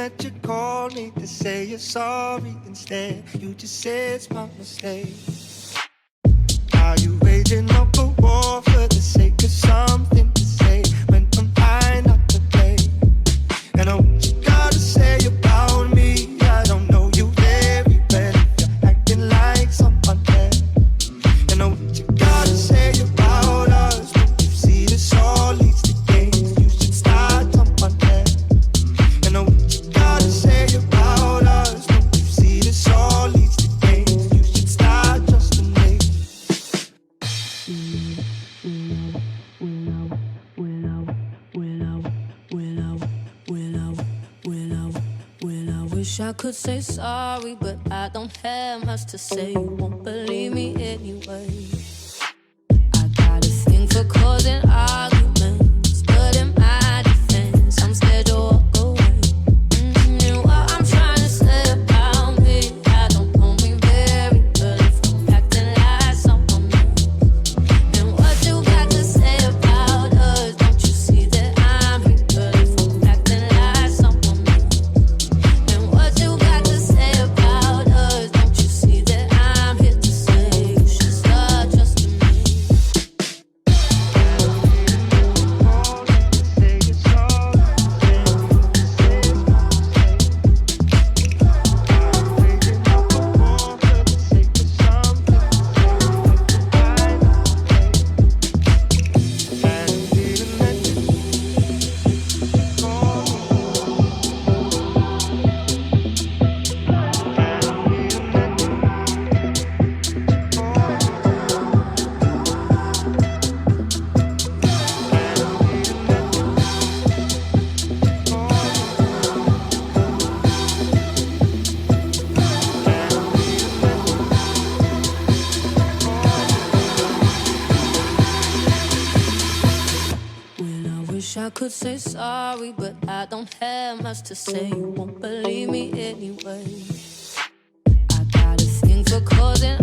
that you called me to say you're sorry instead. You just said it's my mistake. Are you waging up a war for the sake of something to say when I'm trying not to play? And I what you gotta say about me, I don't know you very well if you're acting like someone else. And I what you gotta say about us, when you see this all leads to games, you should start someone else. And I what you gotta say about us, when you see this all leads to games, you should start trusting me. Wish I could say sorry, but I don't have much to say. You won't believe me anyway. I got a thing for causing arguments, but in my defense, I'm scared to walk away. And what I'm trying to say about me, I don't know me very well if I'm acting like someone else. And what you got to say about us, don't you see that I'm real if I'm acting like someone else? And what you got to say about us, don't you see that I'm here to say you should start trusting me? Well, I wish I could say sorry, but I don't have much to say. You won't believe me anyway. I got a thing for causing